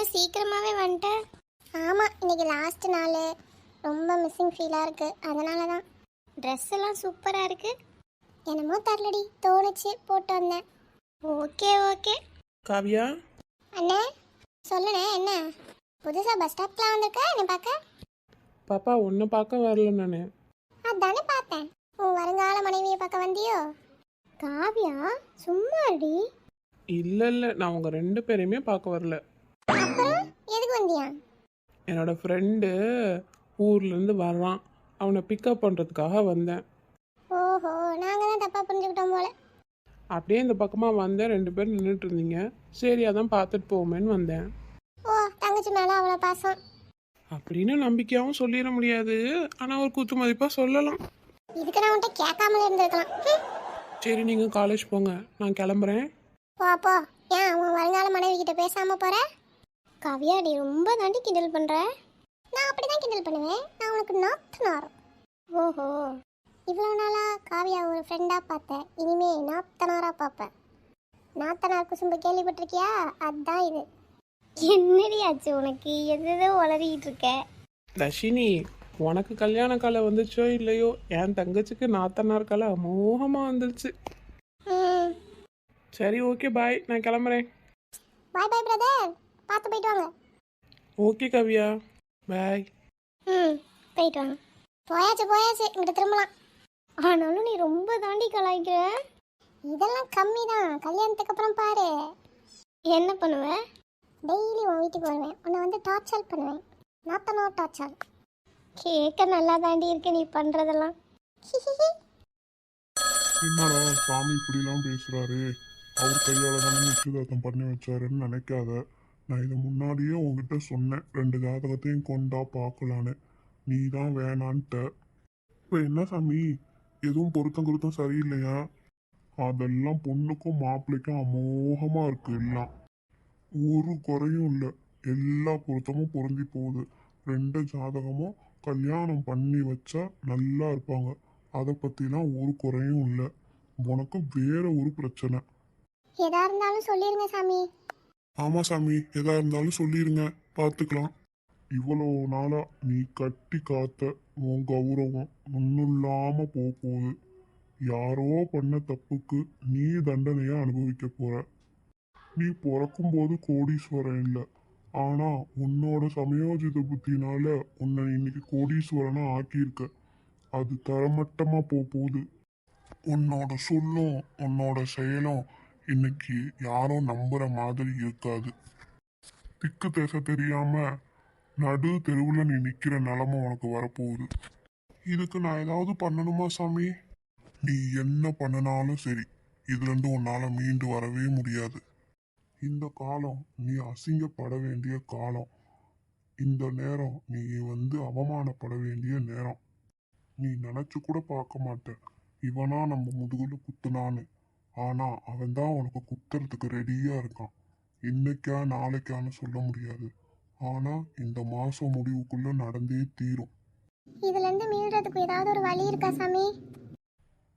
என்ன சீக்கிரமாகவே வந்துட்டேன்? ஆமாம், இன்னைக்கு லாஸ்ட் நாள். ரொம்ப மிஸ்ஸிங் ஃபீலாக இருக்குது, அதனால தான். ட்ரெஸ் எல்லாம் சூப்பராக இருக்குது. என்னமோ தரலடி, தோணுச்சு போட்டு வந்தேன். Okay okay. காவியா, அண்ணே சொல்லுண்ணே, என்ன புதுசாக பஸ் ஸ்டாப்லாம் வந்திருக்கா என்ன பார்க்க? பாப்பா உன்னை பார்க்க வரல நான். அதானே பார்த்தேன், உன் வருங்கால மனைவியை பார்க்க வந்தியோ? காவியா சும்மா அடி. இல்லை இல்லை, நான் உங்கள் 2 பேரையுமே பார்க்க வரல. அப்புறம் எதுக்கு வந்தியா? என்னோட ஃப்ரெண்டு ஊர்லேருந்து வர்றான், அவனை பிக்கப் பண்ணுறதுக்காக வந்தேன். ஓஹோ, நாங்கள் தான் தப்பாக புரிஞ்சுக்கிட்டோம் போல. அப்படியே இந்த பக்கமாக வந்தேன், 2 பேர் நின்றுட்டு இருந்தீங்க. சரி அதான் பார்த்துட்டு போவோமேன்னு வந்தேன். ஓ, தங்கச்சி மேலே அவ்வளோ பாசம். அப்படின்னு நம்பிக்கையாகவும் சொல்லிட முடியாது, ஆனால் ஒரு குத்து மதிப்பாக சொல்லலாம். இதுக்கு நான் உன்கிட்ட கேட்காமலே இருந்திருக்கலாம். சரி நீங்கள் காலேஜ் போங்க, நான் கிளம்புறேன். போ போ. ஏன் உன் வருங்கால மனைவி கிட்ட பேசாம போற? காவியா, நீ ரொம்ப தாண்டி கிண்டல் பண்ற. நான் அப்படிதான் கிண்டல் பண்ணுவேன், நான் உனக்கு நாத்தனார். ஓஹோ, இவ்வளவு நாளா காவியா ஒரு ஃப்ரெண்டா பார்த்தேன், இனிமே நாத்தனாரா பார்ப்பேன். நாத்தனார் குசும்பு கேள்விப்பட்டிருக்கியா? அதுதான் இது. என்னடி ஆச்சு உனக்கு? எதோ வளரிட்டு இருக்க. தர்ஷினி, உனக்கு கல்யாண காலம் வந்துச்சோ இல்லையோ, என் தங்கச்சிக்கு நாத்தனார் காலம் அமோகமாக வந்துருச்சு. சரி ஓகே பாய், நான் கிளம்புறேன். பாய் பாய் பிரதர், பார்த்து போயிட்டு வாங்க. ஓகே கவியா, பாய். போயிட்டு வாங்க. போயாச்சு போயாச்சு, இங்கிட்ட திரும்பலாம். ஆனாலும் நீ ரொம்ப தாண்டி கலாய்க்கிற. இதெல்லாம் கம்மி தான், கல்யாணத்துக்கு அப்புறம் பாரு. என்ன பண்ணுவேன்? டெய்லி உன் வீட்டுக்கு வருவேன், உன்னை வந்து டார்ச்சர் பண்ணுவேன். நாத்தனோ டார்ச்சர். கேட்க நல்லா தாண்டி இருக்கு நீ பண்ணுறதெல்லாம். என்னடா சாமி இப்படிலாம் பேசுறாரு, அவர் கையால தானே நிச்சயதார்த்தம் பண்ணி வச்சாருன்னு நினைக்காத. நான் இதை முன்னாடியே உங்ககிட்ட சொன்னேன், 2 ஜாதகத்தையும் கொண்டா பார்க்கலான்னு. நீ தான் வேணான்ட்ட. இப்போ என்ன சாமி, எதுவும் பொருத்தம் சரியில்லையா? அதெல்லாம் பொண்ணுக்கும் மாப்பிள்ளைக்கும் அமோகமாக இருக்கு. எல்லாம் ஒரு குறையும் இல்லை, எல்லா பொருத்தமும் பொருந்தி போகுது. 2 ஜாதகமும் கல்யாணம் பண்ணி வச்சா நல்லா இருப்பாங்க. அதை பற்றிலாம் ஒரு குறையும் இல்லை. உனக்கு வேற ஒரு பிரச்சனை. எதா இருந்தாலும் சொல்லிருங்க சாமி. ஆமாம் சாமி, எதா இருந்தாலும் சொல்லிடுங்க, பார்த்துக்கலாம். இவ்வளோ நாளாக நீ கட்டி காத்த உன் கௌரவம் ஒன்றும் இல்லாமல் போகுது. யாரோ பண்ண தப்புக்கு நீ தண்டனையை அனுபவிக்க போற. நீ பிறக்கும்போது கோடீஸ்வரன் இல்லை, ஆனால் உன்னோட சமயோஜித புத்தினால உன்னை இன்னைக்கு கோடீஸ்வரனா ஆக்கியிருக்க. அது தரமட்டமாக போகுது. உன்னோட சொல்லும் உன்னோட செயலும் இன்னைக்கு யாரும் நம்புற மாதிரி இருக்காது. திக்கு தேச தெரியாம நடு தெருவில் நீ நிற்கிற நிலமை உனக்கு வரப்போகுது. இதுக்கு நான் ஏதாவது பண்ணணுமா சாமி? நீ என்ன பண்ணினாலும் சரி, இதுலேருந்து உன்னால் மீண்டு வரவே முடியாது. இந்த காலம் நீ அசிங்கப்பட வேண்டிய காலம். இந்த நேரம் நீ வந்து அவமானப்பட வேண்டிய நேரம். நீ நினச்சி கூட பார்க்க மாட்ட இவனா நம்ம முதுகுல குத்துனான்னு. ஆனால் அவன் தான் உனக்கு குத்துறதுக்கு ரெடியாக இருக்கான். இன்னைக்கா நாளைக்கான்னு சொல்ல முடியாது, ஆனால் இந்த மாதம் முடிவுக்குள்ளே நடந்தே தீரும். இதுலேருந்து மீள்றதுக்கு ஏதாவது ஒரு வழி இருக்கா சாமி?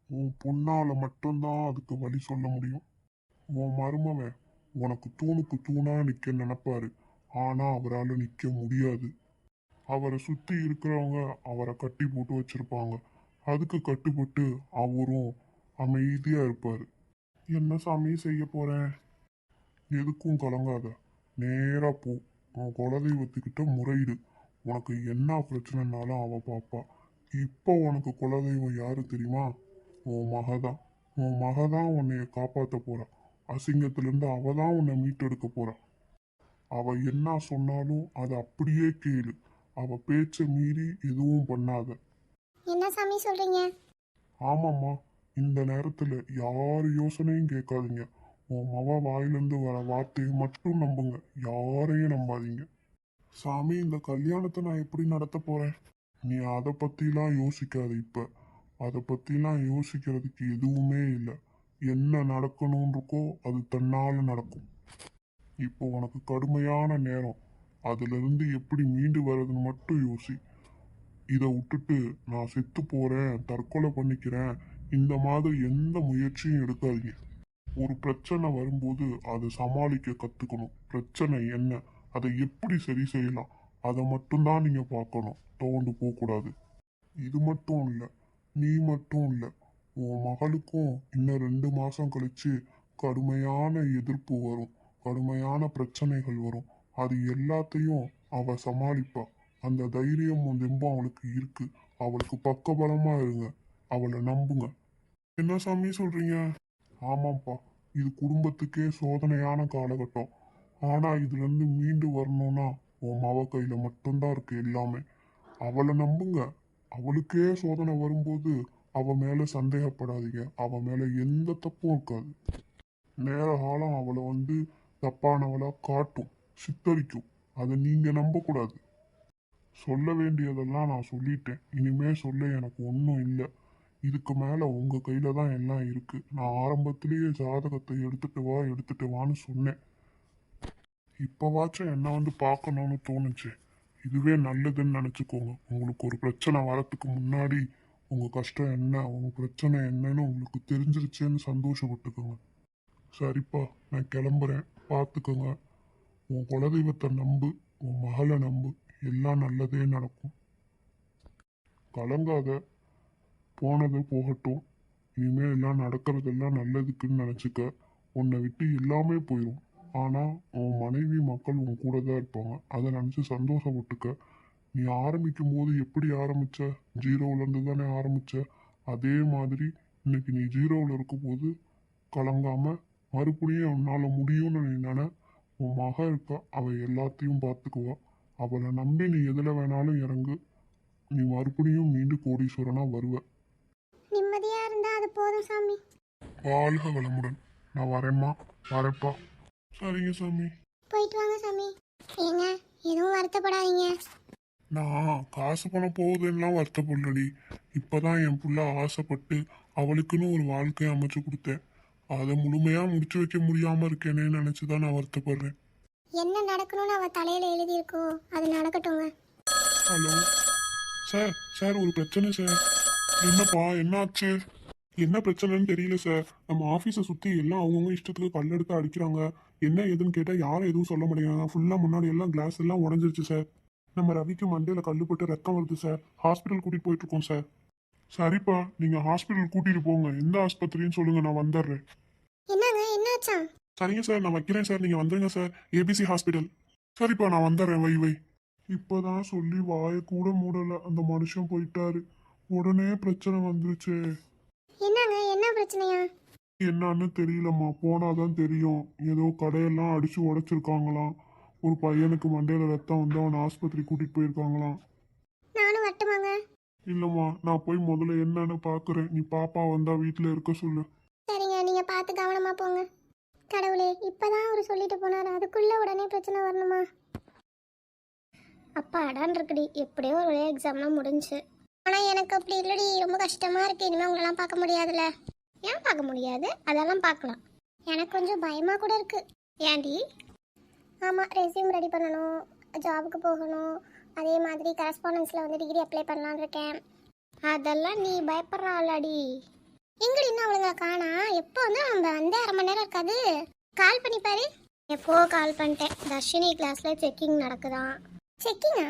உன் பொண்ணால் மட்டும்தான் அதுக்கு வழி சொல்ல முடியும். உன் மருமவன் உனக்கு தூணுக்கு தூணா நிற்க நினைப்பாரு, ஆனால் அவரால் நிற்க முடியாது. அவரை சுற்றி இருக்கிறவங்க அவரை கட்டி போட்டு வச்சிருப்பாங்க. அதுக்கு கட்டுப்பட்டு அவரும் அமைதியாக இருப்பார். என்ன சாமி செய்ய போகிறேன்? எதுக்கும் கலங்காத, நேராக போ, உன் குலதெய்வத்துக்கிட்ட முறையிடு. உனக்கு என்ன பிரச்சனைனாலும் அவள் பார்ப்பா. இப்போ உனக்கு குலதெய்வம் யாரு தெரியுமா? உன் மகதான். உன் மகதான் உன்னைய காப்பாற்ற போறா. அசிங்கத்திலேருந்து அவள் தான் உன்னை மீட்டெடுக்க போறா. அவள் என்ன சொன்னாலும் அதை அப்படியே கேளு. அவள் பேச்சை மீறி எதுவும் பண்ணாத. என்ன சாமி சொல்றீங்க? ஆமாம்மா, இந்த நேரத்தில் யார் யோசனையும் கேட்காதீங்க. உன் மவ வாயிலிருந்து வர வார்த்தையை மட்டும் நம்புங்க, யாரையும் நம்பாதீங்க. சாமி, இந்த கல்யாணத்தை நான் எப்படி நடத்த போறேன்? நீ அதை பற்றிலாம் யோசிக்காத. இப்போ அதை பற்றிலாம் யோசிக்கிறதுக்கு எதுவுமே இல்லை. என்ன நடக்கணும்னு இருக்கோ அது தன்னால் நடக்கும். இப்போ உனக்கு கடுமையான நேரம், அதிலிருந்து எப்படி மீண்டு வர்றதுன்னு மட்டும் யோசி. இதை விட்டுட்டு நான் செத்து போகிறேன், தற்கொலை பண்ணிக்கிறேன், இந்த மாதிரி எந்த முயற்சியும் எடுக்காதீங்க. ஒரு பிரச்சனை வரும்போது அதை சமாளிக்க கற்றுக்கணும். பிரச்சனை என்ன, அதை எப்படி சரி செய்யலாம் அதை மட்டும்தான் நீங்க பார்க்கணும். தோண்டு போகக்கூடாது. இது மட்டும் இல்லை, நீ மட்டும் இல்லை, உன் மகளுக்கும் இன்னும் 2 மாசம் கழிச்சு கடுமையான எதிர்ப்பு வரும், கடுமையான பிரச்சனைகள் வரும். அது எல்லாத்தையும் அவ சமாளிப்பா. அந்த தைரியமும் தெம்பும் அவளுக்கு இருக்கு. அவளுக்கு பக்கபலமா இருங்க. அவளை நம்புங்க. என்ன சாமி சொல்றீங்க? ஆமாப்பா, இது குடும்பத்துக்கே சோதனையான காலகட்டம். ஆனா இதுல இருந்து மீண்டு வரணும்னா உன் மவ கையில மட்டும்தான் இருக்கு எல்லாமே. அவளை நம்புங்க. அவளுக்கே சோதனை வரும்போது அவ மேல சந்தேகப்படாதீங்க. அவ மேல எந்த தப்பும் இருக்காது. நேர காலம் அவளை தப்பானவளா காட்டும், சித்தரிக்கும். அதை நீங்க நம்பக்கூடாது. சொல்ல வேண்டியதெல்லாம் நான் சொல்லிட்டேன். இனிமே சொல்ல எனக்கு ஒன்றும் இல்லை. இதுக்கு மேல உங்க கையில தான் எல்லாம் இருக்கு. நான் ஆரம்பத்திலேயே ஜாதகத்தை எடுத்துட்டு வான்னு சொன்னேன். இப்பவாச்சும் என்ன பார்க்கணும்னு தோணுச்சு. இதுவே நல்லதுன்னு நினச்சிக்கோங்க. உங்களுக்கு ஒரு பிரச்சனை வரத்துக்கு முன்னாடி உங்க கஷ்டம் என்ன, உங்க பிரச்சனை என்னன்னு உங்களுக்கு தெரிஞ்சிருச்சேன்னு சந்தோஷப்பட்டுக்கோங்க. சரிப்பா, நான் கிளம்புறேன். பார்த்துக்கோங்க. உன் குலதெய்வத்தை நம்பு, உன் மகளை நம்பு. எல்லாம் நல்லதே நடக்கும். கலங்காத. போனது போகட்டும். இனிமேல் எல்லாம் நடக்கிறதெல்லாம் நல்லதுக்குன்னு நினச்சிக்க. உன்னை விட்டு எல்லாமே போயிடும். ஆனால் உன் மனைவி மக்கள் உன் கூட தான் இருப்பாங்க. அதை நினச்சி சந்தோஷப்பட்டுக்க. நீ ஆரம்பிக்கும் போது எப்படி ஆரம்பிச்ச? 0லேருந்து தானே ஆரம்பிச்ச. அதே மாதிரி இன்னைக்கு நீ 0வில் இருக்கும்போது கலங்காம மறுபடியும் உன்னால் முடியும்னு நீ நினை. உன் மக இருக்கா, அவள் எல்லாத்தையும் பார்த்துக்குவா. அவளை நம்பி நீ எதில் வேணாலும் இறங்கு. நீ மறுபடியும் மீண்டு கோடீஸ்வரனா வருவ. நிம்மதியா இருந்தா அது போதும் சாமி. வாழ்க வளமுடன். நான் வரேம்மா. வரேப்பா. சரிங்க சாமி. போயிட்டு வாங்க சாமி. ஏங்க எதுவும் வருத்தப்படாதீங்க. நான் காசு பணம் போகுதுன்னெலாம் வருத்தப்படலடி. இப்போதான் என் புள்ள ஆசைப்பட்டு அவளுக்குன்னு ஒரு வாழ்க்கையை அமைச்சு கொடுத்தேன். அதை முழுமையாக முடிச்சு வைக்க முடியாமல் இருக்கேனே நினச்சி தான் நான் வருத்தப்படுறேன். என்ன நடக்கணும்னு அவ தலையில எழுதியிருக்கோ அது நடக்கட்டுங்க. Hello sir. சார் ஒரு பிரச்சனை சார். என்னப்பா, என்னாச்சு? என்ன பிரச்சனைன்னு தெரியல சார். நம்ம ஆஃபீஸை சுற்றி எல்லாம் அவங்கவுங்க இஷ்டத்துக்கு கல்லெடுத்து அடிக்கிறாங்க. என்ன ஏதுன்னு கேட்டால் யாரும் எதுவும் சொல்ல மாட்டேங்கிறாங்க. ஃபுல்லாக முன்னாடி எல்லாம் கிளாஸ் எல்லாம் உடஞ்சிருச்சு சார். நம்ம ரவிக்கு மண்டையில் கல் போட்டு ரத்தம் வருது சார். ஹாஸ்பிட்டல் கூட்டிகிட்டு போயிட்டுருக்கோம் சார். சரிப்பா, நீங்கள் ஹாஸ்பிட்டல் கூட்டிகிட்டு போங்க. எந்த ஆஸ்பத்திரின்னு சொல்லுங்கள், நான் வந்துடுறேன். என்னங்க என்னாச்சா? சரிங்க சார், நான் வைக்கிறேன் சார். நீங்கள் வந்துடுங்க சார். ABC hospital. சரிப்பா, நான் வந்துடுறேன். வை வை. இப்போதான் சொல்லி வாயை கூட மூடலை, அந்த மனுஷன் போயிட்டாரு. உடனே பிரச்சனை வந்துருச்சு. என்னங்க என்ன பிரச்சனையா? என்னன்னு தெரியலம்மா, போனாதான் தெரியும். ஏதோ கடையெல்லாம் அடிச்சு உடைச்சிருக்காங்களாம். ஒரு பையனுக்கு மண்டையில ரத்தம் அவனை ஆஸ்பத்திரி கூட்டிட்டு போயிருக்காங்களாம். நானும் வரட்டுமாங்க? இல்லம்மா, நான் போய் முதல்ல என்னன்னு பாக்குறேன். நீ பாப்பா வந்தா வீட்டுல இருக்க சொல்லு. சரிங்க, நீங்க பார்த்து கவனமா போங்க. கடவுளே, இப்பதான் அவரு சொல்லிட்டு போனாரு, அதுக்குள்ள உடனே பிரச்சனை வரணுமா? அப்பா அடான் இருக்குடி, எப்படியோ ஒரு எக்ஸாம்லாம் முடிஞ்சு. ஆனா எனக்கு அப்படி இல்லடி, ரொம்ப கஷ்டமா இருக்கு. இனிமே உங்களெல்லாம் பார்க்க முடியாதுல்ல. ஏன் பார்க்க முடியாது? அதெல்லாம் பார்க்கலாம். எனக்கு கொஞ்சம் பயமா கூட இருக்கு. ஏன்டி? ஆமா, ரெஸ்யூம் ரெடி பண்ணணும், ஜாபுக்கு போகணும். அதே மாதிரி கரஸ்பாண்டன்ஸில் டிகிரி அப்ளை பண்ணலான்னு இருக்கேன். அதெல்லாம் நீ பயப்படுற ஆளாடி. எங்கடி இன்னும் அவளுங்க காணா? எப்போ நம்ம வந்து 1/2 மணி நேரம் இருக்காது. கால் பண்ணி பாரு. எப்போ கால் பண்ணிட்டேன். தர்ஷினி கிளாஸில் செக்கிங் நடக்குதான். செக்கிங்கா?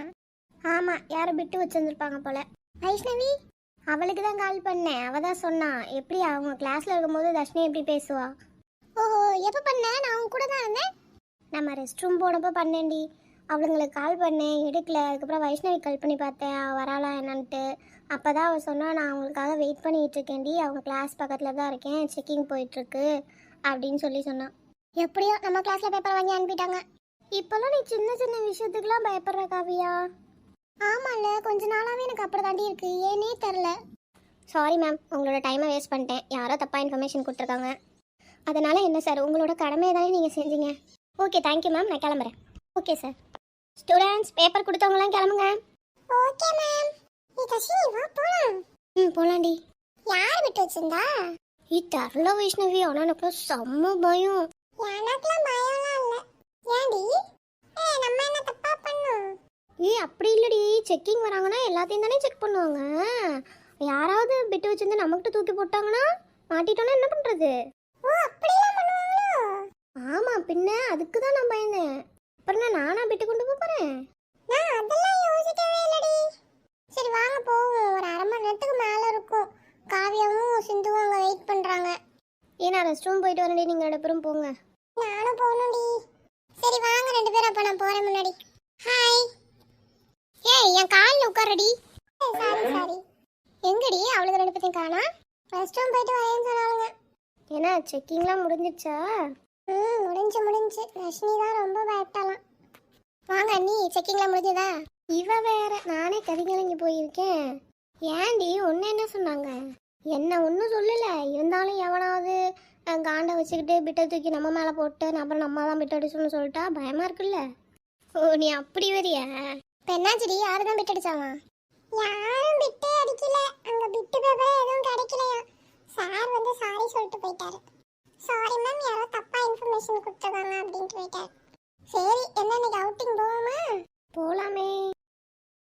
ஆமாம், யாரும் பிட்டு வச்சுருந்துருப்பாங்க போல. வைஷ்ணவி, அவளுக்கு தான் கால் பண்ணேன். அவள் தான் சொன்னா, எப்படி அவங்க கிளாஸில் இருக்கும்போது தர்ஷினி எப்படி பேசுவா. ஓஹோ, எப்போ பண்ண? நான் அவங்க கூட தான் இருந்தேன். நம்ம ரெஸ்ட் ரூம் போனப்போ பண்ணேன்டி. அவளுங்களுக்கு கால் பண்ணேன், எடுக்கல. அதுக்கப்புறம் வைஷ்ணவி கால் பண்ணி பார்த்தேன், வராளா என்னன்ட்டு. அப்போ தான் அவள் சொன்னா, நான் அவங்களுக்காக வெயிட் பண்ணிகிட்டு இருக்கேன்டி, அவங்க கிளாஸ் பக்கத்தில் தான் இருக்கேன், செக்கிங் போயிட்டுருக்கு அப்படின்னு சொன்னான். எப்படியோ நம்ம கிளாஸில் பேப்பர் வாங்கி அனுப்பிட்டாங்க. இப்போல்லாம் நீ சின்ன சின்ன விஷயத்துக்குலாம் பயப்படுற காவியா? ஆமாம்ல, கொஞ்ச நாளாகவே எனக்கு அப்படி தாண்டி இருக்கு, ஏனே தெரில. சாரி மேம், உங்களோட டைமை வேஸ்ட் பண்ணிட்டேன். யாரோ தப்பாக இன்ஃபர்மேஷன் கொடுத்துருக்காங்க. அதனால் என்ன சார், உங்களோட கடமையை தானே நீங்கள் செஞ்சீங்க. ஓகே, தேங்க்யூ மேம், நான் கிளம்புறேன். Okay sir. ஸ்டூடெண்ட்ஸ், பேப்பர் கொடுத்தவங்களாம் கிளம்புங்க. Okay ma'am. நீ தர்ஷினி வா போலாம். போலாம்டி. யார் விட்டு வச்சிருந்தா? தெரியல வைஷ்ணவி, ஆனால் எனக்கு செம்ம பயம். எனக்குலாம் பயம்லாம் இல்லை. ஏன்டி? நம்ம என்ன தப்பா பண்ணோம்? அப்படி இல்லடி, செக்கிங் வராங்கன்னா எல்லாத்தையும் தானே செக் பண்ணுவாங்க. யாராவது பிட்டு வச்சிருந்து நம்மகிட்ட தூக்கி போட்டாங்கன்னா மாட்டிட்டோன்னா என்ன பண்றது? ஓ, அப்படிலாம் பண்ணுவாங்களோ? ஆமா, பின்ன அதுக்கு தான் நான் பயந்தேன். அப்புறம் நானா விட்டு கொண்டு போறேன்? நான் அதெல்லாம் யோசிக்கவே இல்லடி. சரி வாங்க போவோம், ஒரு அரை மணி நேரத்துக்கு மேல இருக்கும். காவியாவும் சிந்துவும் அங்க வெயிட் பண்றாங்க. ஏன்னா ரெஸ்ட் ரூம் போயிட்டு வரேன்டி, நீங்க ரெண்டு பேரும் போங்க. நானும் போகணும்டி. சரி வாங்க ரெண்டு பேரும், அப்ப நான் போறேன் முன்னாடி. ஹாய். ஏய் என் கால்ல உட்காரடி. Sorry sorry. எங்கடி அவளுக்கு ரெண்டு பேத்தையும் காணா? ரெஸ்ட் ரூம் போயிட்டு வரேன்னு சொன்னாலுங்க. என்ன செக்கிங்லாம் முடிஞ்சிருச்சா? முடிஞ்சு ரஷ்னி தான் ரொம்ப பயப்படலாம். வாங்க அண்ணி, செக்கிங்லாம் முடிஞ்சதா? இவ வேற, நானே கதிகலங்கி போயிருக்கேன். ஏண்டி ஒன்று என்ன சொன்னாங்க? என்ன ஒன்றும் சொல்லல. இருந்தாலும் எவனாவது காண்டை வச்சுக்கிட்டு பிட்டை தூக்கி நம்ம மேலே போட்டு அப்புறம் நம்ம தான் பிட்டு அடிச்சோன்னு சொல்லிட்டா பயமா இருக்குல்ல. ஓ நீ அப்படி வரியா? இப்போ என்னாச்சுடி, யாரு தான் பிட்டு அடிச்சாமா? யாரும் பிட்டே அடிக்கல. அங்கே பிட்டு பேப்பர் எதுவும் கிடைக்கலையா? சார் வந்து சாரி சொல்லிட்டு போயிட்டாரு. சாரி மேம், யாரோ தப்பா இன்ஃபர்மேஷன் கொடுத்துருக்காங்க அப்படின்ட்டு போயிட்டாரு. சரி என்ன இன்னைக்கு அவுட்டிங் போவோமா? போலாமே.